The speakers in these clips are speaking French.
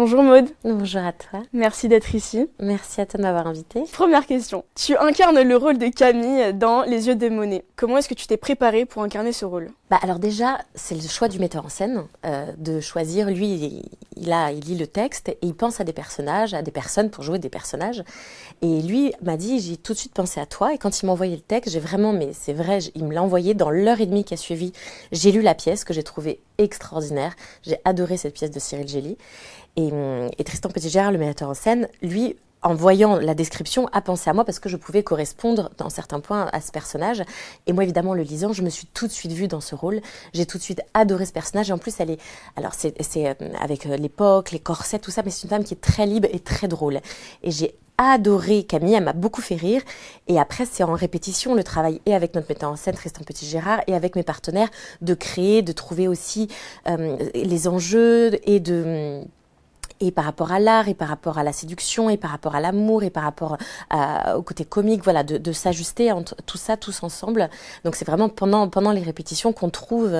Bonjour Maud. Bonjour à toi. Merci d'être ici. Merci à toi de m'avoir invitée. Première question. Tu incarnes le rôle de Camille dans Les yeux de Monet. Comment est-ce que tu t'es préparée pour incarner ce rôle ? Alors déjà, c'est le choix du metteur en scène de choisir. Lui, il lit le texte et il pense à des personnages, à des personnes pour jouer des personnages. Et lui m'a dit, j'ai tout de suite pensé à toi. Et quand il m'a envoyé le texte, j'ai vraiment, mais c'est vrai, il me l'a envoyé dans l'heure et demie qui a suivi. J'ai lu la pièce que j'ai trouvée extraordinaire. J'ai adoré cette pièce de Cyril Gély. Et Tristan Petit-Gérard, le metteur en scène, lui, en voyant la description, a pensé à moi parce que je pouvais correspondre dans certains points à ce personnage. Et moi, évidemment, le lisant, je me suis tout de suite vue dans ce rôle. J'ai tout de suite adoré ce personnage. Et en plus, elle est, alors c'est avec l'époque, les corsets, tout ça, mais c'est une femme qui est très libre et très drôle. Et j'ai adoré Camille, elle m'a beaucoup fait rire. Et après, c'est en répétition, le travail et avec notre metteur en scène, Tristan Petit-Gérard, et avec mes partenaires, de créer, de trouver aussi les enjeux et par rapport à l'art, et par rapport à la séduction, et par rapport à l'amour, et par rapport au côté comique, voilà, de s'ajuster entre tout ça, tous ensemble. Donc c'est vraiment pendant les répétitions qu'on trouve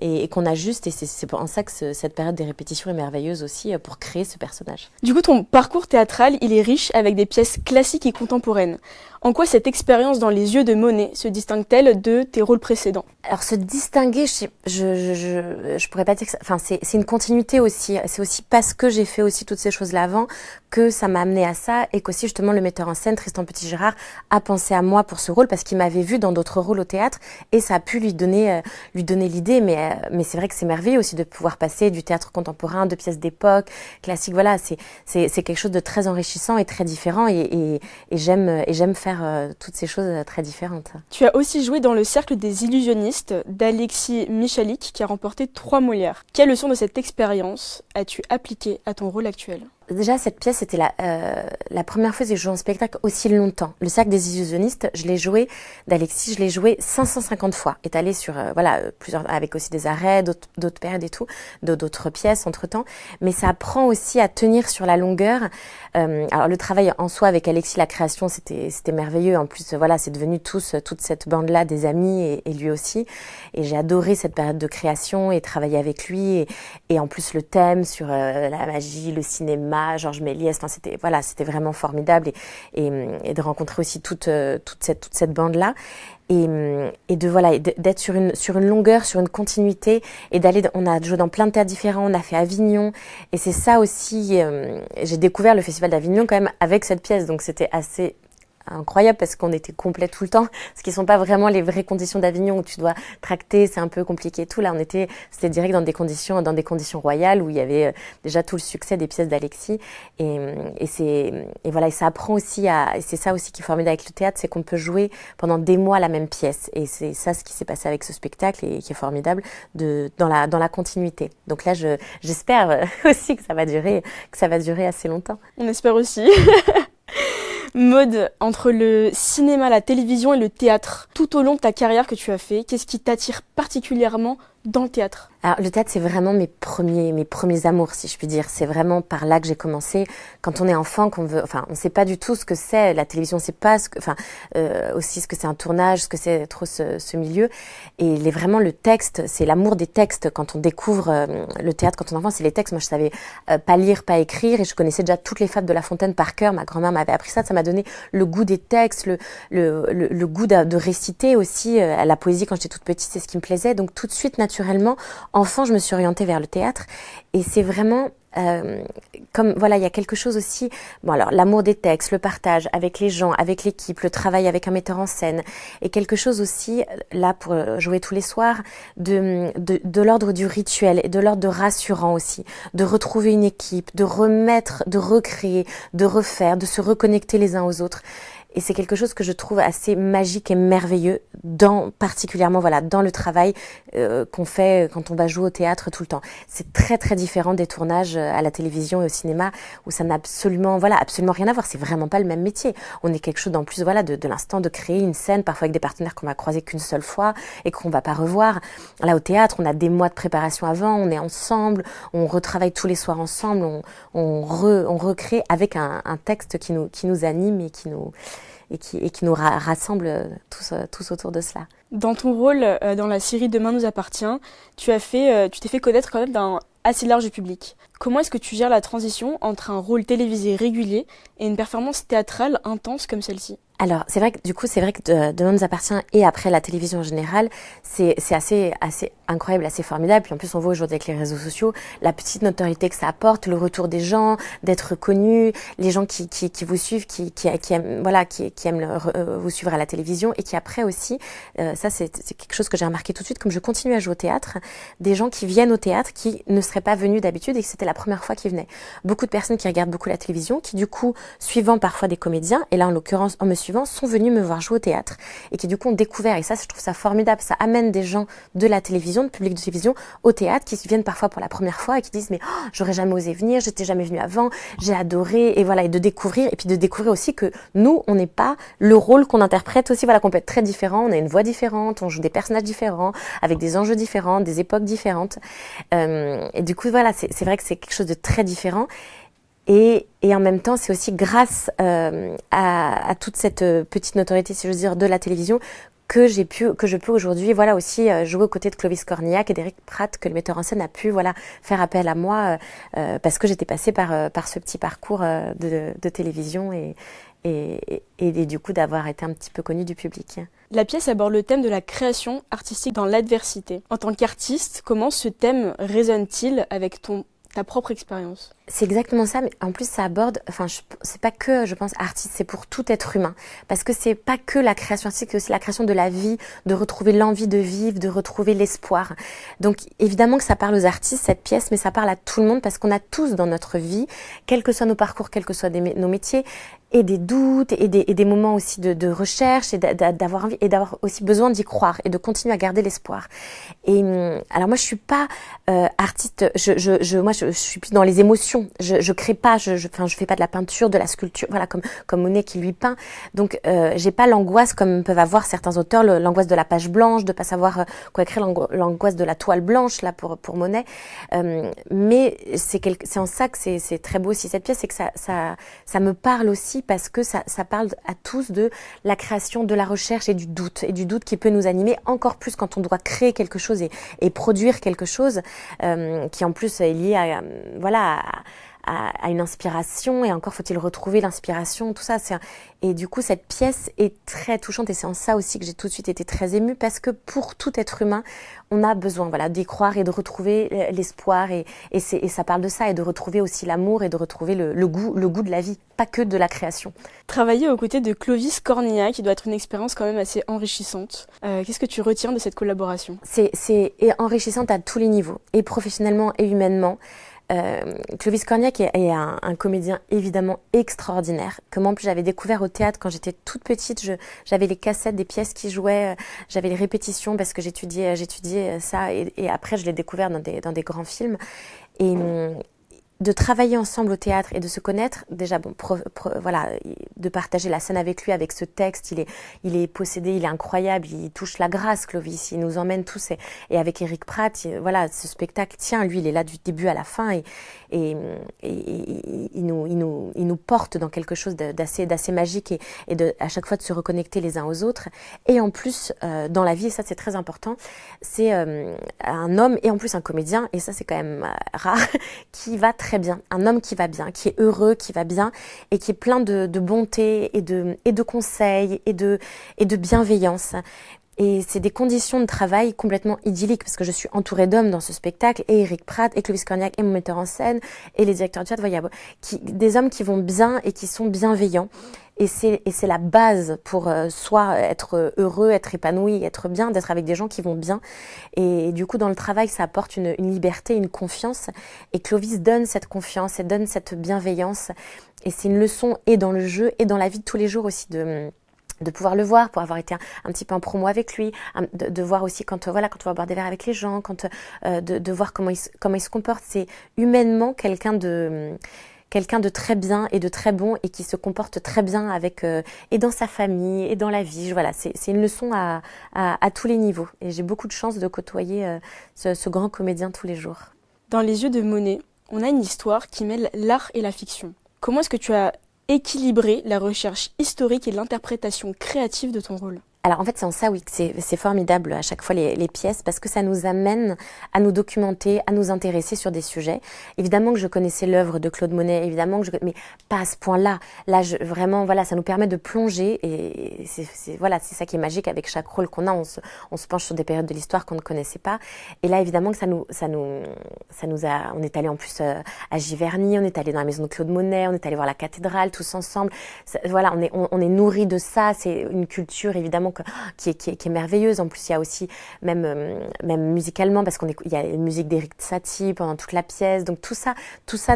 et qu'on ajuste, et c'est pour ça que cette période des répétitions est merveilleuse aussi pour créer ce personnage. Du coup, ton parcours théâtral, il est riche avec des pièces classiques et contemporaines. En quoi cette expérience dans Les yeux de Monet se distingue-t-elle de tes rôles précédents ? Alors se distinguer, je pourrais pas dire que c'est une continuité aussi. C'est aussi parce que j'ai fait aussi toutes ces choses-là avant que ça m'a amené à ça, et qu'aussi justement le metteur en scène Tristan Petit-Gérard a pensé à moi pour ce rôle parce qu'il m'avait vu dans d'autres rôles au théâtre et ça a pu lui donner l'idée. Mais c'est vrai que c'est merveilleux aussi de pouvoir passer du théâtre contemporain, de pièces d'époque, classiques. Voilà, c'est quelque chose de très enrichissant et très différent et j'aime faire toutes ces choses très différentes. Tu as aussi joué dans Le Cercle des illusionnistes d'Alexis Michalik qui a remporté 3 Molières. Quelle leçon de cette expérience as-tu appliquée à ton rôle actuel ? Déjà, cette pièce, c'était la première fois que j'ai joué en spectacle aussi longtemps. Le Cercle des illusionnistes, je l'ai joué, d'Alexis, je l'ai joué 550 fois, étalé sur, plusieurs, avec aussi des arrêts, d'autres périodes et tout, d'autres pièces entre-temps. Mais ça apprend aussi à tenir sur la longueur. Alors, le travail en soi avec Alexis, la création, c'était merveilleux. En plus, voilà, c'est devenu toute cette bande-là, des amis et lui aussi. Et j'ai adoré cette période de création et travailler avec lui. Et en plus, le thème sur la magie, le cinéma, Georges Méliès, c'était vraiment formidable et de rencontrer aussi toute cette bande là et d'être sur une longueur, sur une continuité et on a joué dans plein de théâtres différents, on a fait Avignon et c'est ça aussi, j'ai découvert le festival d'Avignon quand même avec cette pièce, donc c'était assez incroyable parce qu'on était complet tout le temps, ce qui sont pas vraiment les vraies conditions d'Avignon où tu dois tracter, c'est un peu compliqué et tout. Là, c'était direct dans des conditions royales où il y avait déjà tout le succès des pièces d'Alexis et ça apprend aussi et c'est ça aussi qui est formidable avec le théâtre, c'est qu'on peut jouer pendant des mois la même pièce et c'est ça ce qui s'est passé avec ce spectacle et qui est formidable dans la continuité. Donc là, j'espère aussi que ça va durer assez longtemps. On espère aussi. Maud, entre le cinéma, la télévision et le théâtre, tout au long de ta carrière que tu as fait, qu'est-ce qui t'attire particulièrement dans le théâtre ? Alors, le théâtre, c'est vraiment mes premiers amours, si je puis dire. C'est vraiment par là que j'ai commencé. Quand on est enfant, on sait pas du tout ce que c'est. La télévision, on sait pas aussi ce que c'est un tournage, ce que c'est trop ce milieu. Et vraiment le texte, c'est l'amour des textes. Quand on découvre le théâtre, quand on est enfant, c'est les textes. Moi, je savais pas lire, pas écrire, et je connaissais déjà toutes les fables de La Fontaine par cœur. Ma grand-mère m'avait appris ça. Ça m'a donné le goût des textes, le goût de réciter aussi. La poésie, quand j'étais toute petite, c'est ce qui me plaisait. Donc, tout de suite, naturellement, enfant, je me suis orientée vers le théâtre et c'est vraiment il y a quelque chose aussi, l'amour des textes, le partage avec les gens, avec l'équipe, le travail avec un metteur en scène et quelque chose aussi, là pour jouer tous les soirs, de l'ordre du rituel et de l'ordre de rassurant aussi, de retrouver une équipe, de remettre, de recréer, de refaire, de se reconnecter les uns aux autres. Et c'est quelque chose que je trouve assez magique et merveilleux particulièrement dans le travail qu'on fait quand on va jouer au théâtre tout le temps. C'est très très différent des tournages à la télévision et au cinéma où ça n'a absolument rien à voir. C'est vraiment pas le même métier. On est quelque chose en plus de l'instant de créer une scène parfois avec des partenaires qu'on va croiser qu'une seule fois et qu'on va pas revoir. Là au théâtre, on a des mois de préparation avant, on est ensemble, on retravaille tous les soirs ensemble, on recrée avec un texte qui nous anime et qui nous rassemble tous autour de cela. Dans ton rôle dans la série Demain nous appartient, tu t'es fait connaître quand même d'un assez large du public. Comment est-ce que tu gères la transition entre un rôle télévisé régulier et une performance théâtrale intense comme celle-ci ? Alors, c'est vrai que Demain nous appartient et après la télévision en général, c'est assez incroyable, assez formidable. Puis en plus, on voit aujourd'hui avec les réseaux sociaux la petite notoriété que ça apporte, le retour des gens, d'être connus, les gens qui vous suivent, qui aiment vous suivre à la télévision et qui après aussi, ça c'est quelque chose que j'ai remarqué tout de suite, comme je continue à jouer au théâtre, des gens qui viennent au théâtre qui ne seraient pas venus d'habitude et que c'était la première fois qu'ils venaient. Beaucoup de personnes qui regardent beaucoup la télévision, qui du coup, suivant parfois des comédiens, et là en l'occurrence en me suivant, sont venus me voir jouer au théâtre et qui du coup ont découvert, et ça je trouve ça formidable, ça amène des gens de la télévision, de public de télévision au théâtre qui viennent parfois pour la première fois et qui disent mais j'aurais jamais osé venir, j'étais jamais venue avant, j'ai adoré, et voilà, et de découvrir aussi que nous on n'est pas le rôle qu'on interprète aussi, voilà, qu'on peut être très différent, on a une voix différente, on joue des personnages différents avec des enjeux différents, des époques différentes, et du coup voilà, c'est vrai que c'est quelque chose de très différent. Et en même temps, c'est aussi grâce à toute cette petite notoriété, si je veux dire, de la télévision que je peux aujourd'hui, voilà, aussi jouer aux côtés de Clovis Cornillac et d'Éric Pratt, que le metteur en scène a pu, voilà, faire appel à moi parce que j'étais passée par ce petit parcours de télévision et du coup d'avoir été un petit peu connue du public. La pièce aborde le thème de la création artistique dans l'adversité. En tant qu'artiste, comment ce thème résonne-t-il avec ta propre expérience ? C'est exactement ça, mais en plus ça aborde, c'est pas que, je pense, artiste, c'est pour tout être humain. Parce que c'est pas que la création artistique, c'est aussi la création de la vie, de retrouver l'envie de vivre, de retrouver l'espoir. Donc évidemment que ça parle aux artistes, cette pièce, mais ça parle à tout le monde parce qu'on a tous dans notre vie, quels que soient nos parcours, quels que soient nos métiers, et des doutes, et des moments aussi de recherche, et d'avoir envie, et d'avoir aussi besoin d'y croire, et de continuer à garder l'espoir. Et alors moi je suis pas artiste, moi je suis plus dans les émotions. Je crée pas, je fais pas de la peinture, de la sculpture, voilà, comme Monet qui lui peint. Donc j'ai pas l'angoisse comme peuvent avoir certains auteurs, l'angoisse de la page blanche, de pas savoir quoi écrire, l'angoisse de la toile blanche là pour Monet. Mais c'est en ça que c'est très beau aussi cette pièce, c'est que ça me parle aussi parce que ça parle à tous de la création, de la recherche et du doute qui peut nous animer encore plus quand on doit créer quelque chose et produire quelque chose qui en plus est lié à une inspiration, et encore faut-il retrouver l'inspiration, tout ça. Et du coup, cette pièce est très touchante, et c'est en ça aussi que j'ai tout de suite été très émue, parce que pour tout être humain, on a besoin, voilà, d'y croire et de retrouver l'espoir, et ça parle de ça, et de retrouver aussi l'amour, et de retrouver le goût de la vie, pas que de la création. Travailler aux côtés de Clovis Cornillac, qui doit être une expérience quand même assez enrichissante. Qu'est-ce que tu retiens de cette collaboration ? C'est enrichissante à tous les niveaux, et professionnellement et humainement. Clovis Cornillac est un comédien évidemment extraordinaire, que moi en plus j'avais découvert au théâtre quand j'étais toute petite. J'avais les cassettes des pièces qui jouaient, j'avais les répétitions parce que j'étudiais ça, et après je l'ai découvert dans des grands films. Et de travailler ensemble au théâtre et de se connaître, déjà voilà, de partager la scène avec lui, avec ce texte, il est possédé, il est incroyable, il touche la grâce, Clovis, il nous emmène tous, et avec Éric Pratt, voilà, ce spectacle tient, lui il est là du début à la fin, et il nous porte dans quelque chose d'assez magique, et à chaque fois de se reconnecter les uns aux autres. Et en plus dans la vie, et ça c'est très important, c'est un homme et en plus un comédien, et ça c'est quand même rare, qui va très bien, un homme qui va bien, qui est heureux, qui va bien, et qui est plein de bonté et de conseils et de bienveillance. Et c'est des conditions de travail complètement idylliques, parce que je suis entourée d'hommes dans ce spectacle, et Éric Pratt, et Clovis Cornillac, et mon metteur en scène, et les directeurs de théâtre, voilà, des hommes qui vont bien et qui sont bienveillants. Et c'est la base pour soit être heureux, être épanoui, être bien, d'être avec des gens qui vont bien. Et du coup, dans le travail, ça apporte une liberté, une confiance. Et Clovis donne cette confiance et donne cette bienveillance. Et c'est une leçon, et dans le jeu, et dans la vie de tous les jours aussi, de pouvoir le voir, pour avoir été un petit peu en promo avec lui, de voir aussi quand on va boire des verres avec les gens, de voir comment il se comporte. C'est humainement quelqu'un de très bien et de très bon, et qui se comporte très bien avec et dans sa famille et dans la vie. Voilà, c'est une leçon à tous les niveaux, et j'ai beaucoup de chance de côtoyer ce grand comédien tous les jours. Dans Les yeux de Monet, on a une histoire qui mêle l'art et la fiction. Comment est-ce que tu as équilibrer la recherche historique et l'interprétation créative de ton rôle? Alors en fait c'est en ça oui que c'est formidable à chaque fois les pièces parce que ça nous amène à nous documenter, à nous intéresser sur des sujets. Évidemment que je connaissais l'œuvre de Claude Monet, évidemment que mais pas à ce point-là. Là vraiment voilà ça nous permet de plonger et voilà c'est ça qui est magique avec chaque rôle qu'on a. On se penche sur des périodes de l'histoire qu'on ne connaissait pas et là évidemment que on est allé en plus à Giverny, on est allé dans la maison de Claude Monet, on est allé voir la cathédrale tous ensemble. Voilà on est nourri de ça. C'est une culture évidemment qui est merveilleuse. En plus, il y a aussi même musicalement parce il y a une musique d'Éric Satie pendant toute la pièce. Donc tout ça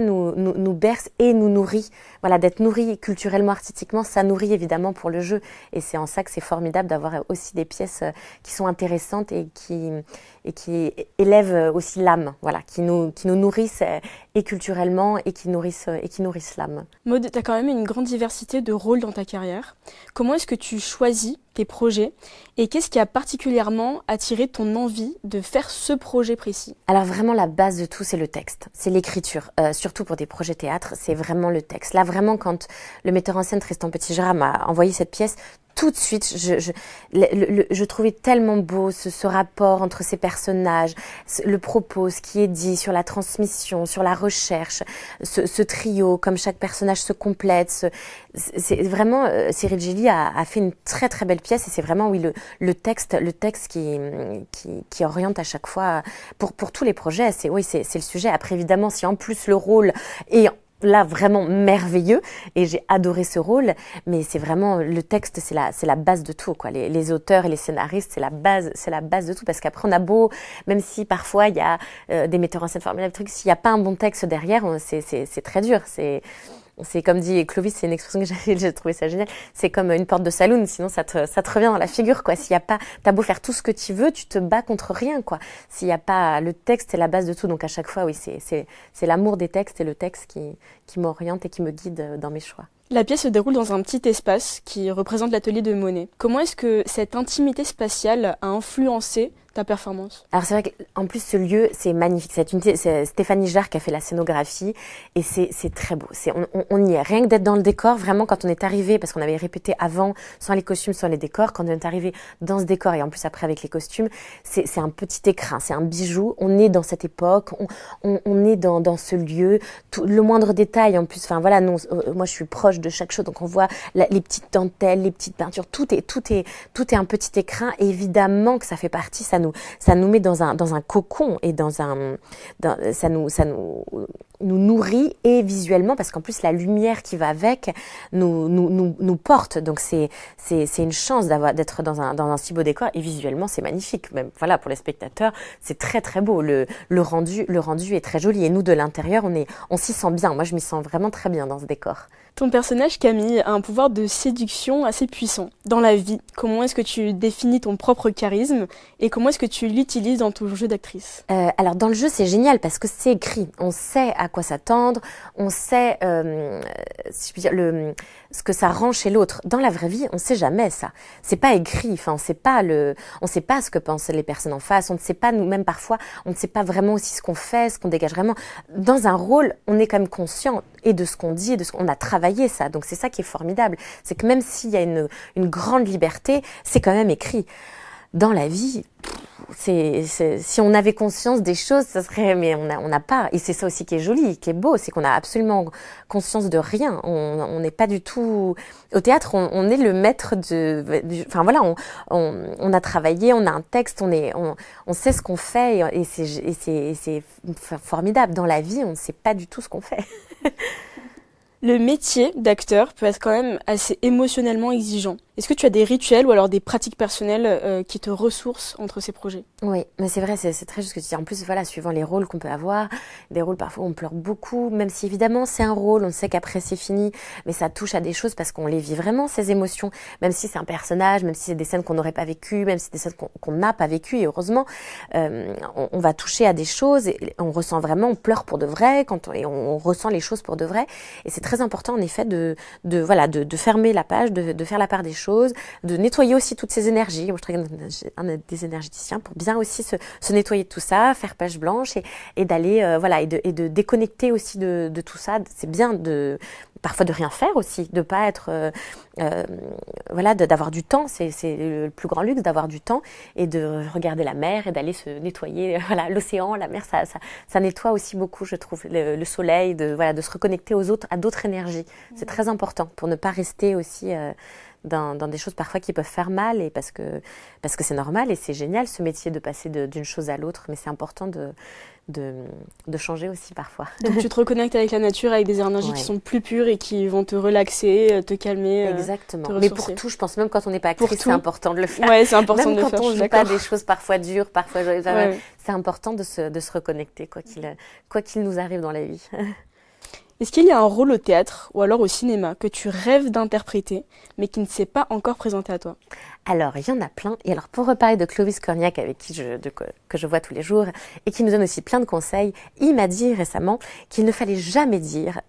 nous berce et nous nourrit. Voilà, d'être nourri culturellement, artistiquement, ça nourrit évidemment pour le jeu. Et c'est en ça que c'est formidable d'avoir aussi des pièces qui sont intéressantes et qui élèvent aussi l'âme. Voilà, qui nous nourrissent et culturellement et qui nourrissent l'âme. Maud, tu as quand même une grande diversité de rôles dans ta carrière. Comment est-ce que tu choisis tes projets et qu'est-ce qui a particulièrement attiré ton envie de faire ce projet précis? Alors vraiment la base de tout c'est le texte, c'est l'écriture, surtout pour des projets théâtre, c'est vraiment le texte. Là vraiment quand le metteur en scène Tristan Petit-Gérard m'a envoyé cette pièce, tout de suite, je trouvais tellement beau ce rapport entre ces personnages, le propos, ce qui est dit sur la transmission, sur la recherche, ce trio, comme chaque personnage se complète. C'est vraiment, Cyril Gelli a fait une très très belle pièce et c'est vraiment oui le texte qui oriente à chaque fois pour tous les projets. C'est le sujet. Après évidemment, si en plus le rôle est là vraiment merveilleux et j'ai adoré ce rôle, mais c'est vraiment le texte, c'est la base de tout quoi. Les auteurs et les scénaristes, c'est la base de tout parce qu'après on a beau, même si parfois il y a des metteurs en scène formidables, s'il n'y a pas un bon texte derrière, c'est très dur. C'est comme dit Clovis, c'est une expression que j'ai trouvé ça génial. C'est comme une porte de saloon, sinon ça te revient dans la figure, quoi. S'il y a pas, t'as beau faire tout ce que tu veux, tu te bats contre rien, quoi. S'il y a pas, le texte, c'est la base de tout. Donc à chaque fois, oui, c'est l'amour des textes et le texte qui m'oriente et qui me guide dans mes choix. La pièce se déroule dans un petit espace qui représente l'atelier de Monet. Comment est-ce que cette intimité spatiale a influencé ta performance? Alors c'est vrai qu'en plus ce lieu c'est magnifique, c'est Stéphanie Jarre qui a fait la scénographie et c'est très beau. On y est, rien que d'être dans le décor, vraiment quand on est arrivé, parce qu'on avait répété avant sans les costumes, sans les décors, quand on est arrivé dans ce décor et en plus après avec les costumes, c'est un petit écrin, c'est un bijou. On est dans cette époque, on est dans ce lieu, le moindre détail en plus. Enfin voilà, moi je suis proche de chaque chose, donc on voit les petites dentelles, les petites peintures, tout est un petit écrin. Et évidemment que ça fait partie, ça nous met dans un cocon et ça nous nourrit et visuellement parce qu'en plus la lumière qui va avec nous porte. Donc c'est une chance d'être dans un si beau décor et visuellement c'est magnifique. Même voilà pour les spectateurs c'est très très beau. Le rendu est très joli et nous de l'intérieur on s'y sent bien. Moi je m'y sens vraiment très bien dans ce décor. Ton personnage, Camille, a un pouvoir de séduction assez puissant. Dans la vie, comment est-ce que tu définis ton propre charisme et comment est-ce que tu l'utilises dans ton jeu d'actrice? Alors dans le jeu, c'est génial parce que c'est écrit. On sait à quoi s'attendre, on sait si je puis dire, ce que ça rend chez l'autre. Dans la vraie vie, on sait jamais ça. C'est pas écrit, enfin on sait pas ce que pensent les personnes en face, on ne sait pas nous-mêmes parfois, on ne sait pas vraiment aussi ce qu'on fait, ce qu'on dégage vraiment. Dans un rôle, on est quand même conscient et de ce qu'on dit et de ce qu'on a travaillé ça. Donc c'est ça qui est formidable, c'est que même s'il y a une grande liberté, c'est quand même écrit. Dans la vie, si on avait conscience des choses, ça serait, mais on n'a pas. Et c'est ça aussi qui est joli, qui est beau, c'est qu'on a absolument conscience de rien. On n'est pas du tout au théâtre. On est le maître enfin voilà, on a travaillé, on a un texte, on sait ce qu'on fait et c'est formidable. Dans la vie, on ne sait pas du tout ce qu'on fait. Le métier d'acteur peut être quand même assez émotionnellement exigeant. Est-ce que tu as des rituels ou alors des pratiques personnelles qui te ressourcent entre ces projets? Oui, mais c'est vrai, c'est très juste ce que tu dis. En plus, voilà, suivant les rôles qu'on peut avoir, des rôles parfois on pleure beaucoup, même si évidemment c'est un rôle, on sait qu'après c'est fini, mais ça touche à des choses parce qu'on les vit vraiment, ces émotions, même si c'est un personnage, même si c'est des scènes qu'on n'aurait pas vécues, même si c'est des scènes qu'on n'a pas vécues, et heureusement, on va toucher à des choses, et on ressent vraiment, on pleure pour de vrai, et on ressent les choses pour de vrai, et c'est très important en effet de fermer la page, de faire la part des choses, choses, de nettoyer aussi toutes ces énergies. Moi, je travaille avec un des énergéticiens pour bien aussi se nettoyer de tout ça, faire page blanche et d'aller, voilà, et de déconnecter aussi de tout ça. C'est bien parfois de rien faire aussi, de pas être, voilà, d'avoir du temps. C'est le plus grand luxe d'avoir du temps et de regarder la mer et d'aller se nettoyer. Voilà, l'océan, la mer, ça nettoie aussi beaucoup, je trouve, le soleil, voilà, de se reconnecter aux autres, à d'autres énergies. C'est très important pour ne pas rester aussi dans des choses parfois qui peuvent faire mal et parce que c'est normal et c'est génial ce métier de passer d'une chose à l'autre, mais c'est important de changer aussi parfois. Donc tu te reconnectes avec la nature, avec des énergies qui sont plus pures et qui vont te relaxer, te calmer. Exactement. Mais pour tout, je pense, même quand on n'est pas actrice, c'est important de le faire. Ouais, c'est important de le faire. Même quand on ne joue pas des choses parfois dures, parfois c'est important de se reconnecter, quoi qu'il nous arrive dans la vie. Est-ce qu'il y a un rôle au théâtre ou alors au cinéma que tu rêves d'interpréter, mais qui ne s'est pas encore présenté à toi? Alors, il y en a plein. Et alors, pour reparler de Clovis Cornillac, avec qui que je vois tous les jours, et qui nous donne aussi plein de conseils, il m'a dit récemment qu'il ne fallait jamais dire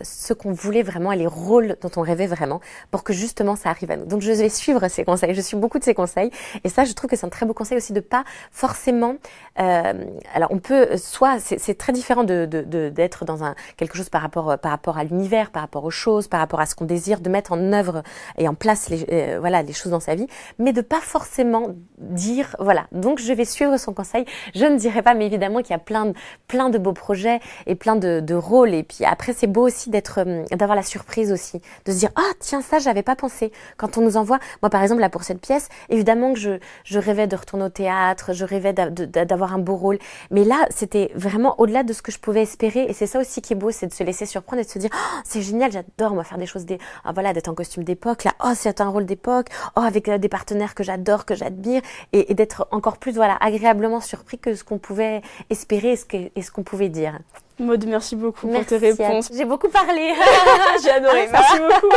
ce qu'on voulait vraiment et les rôles dont on rêvait vraiment pour que justement ça arrive à nous. Donc je vais suivre ces conseils, je suis beaucoup de ces conseils et ça je trouve que c'est un très beau conseil aussi de pas forcément alors on peut soit c'est très différent d'être dans quelque chose par rapport à l'univers, par rapport aux choses, par rapport à ce qu'on désire, de mettre en œuvre et en place les choses dans sa vie, mais de pas forcément dire voilà. Donc je vais suivre son conseil, je ne dirai pas, mais évidemment qu'il y a plein de beaux projets et plein de rôles et puis après c'est beau aussi d'avoir la surprise aussi, de se dire ah tiens ça j'avais pas pensé. Quand on nous envoie, moi par exemple là pour cette pièce, évidemment que je rêvais de retourner au théâtre, je rêvais d'avoir un beau rôle, mais là c'était vraiment au-delà de ce que je pouvais espérer et c'est ça aussi qui est beau, c'est de se laisser surprendre et de se dire oh, c'est génial, j'adore moi faire des choses voilà d'être en costume d'époque là, oh c'est un rôle d'époque, oh avec des partenaires que j'adore, que j'admire et d'être encore plus voilà agréablement surpris que ce qu'on pouvait espérer et ce qu'on pouvait dire. Maud, merci beaucoup pour tes réponses. J'ai beaucoup parlé. J'ai adoré. Merci beaucoup.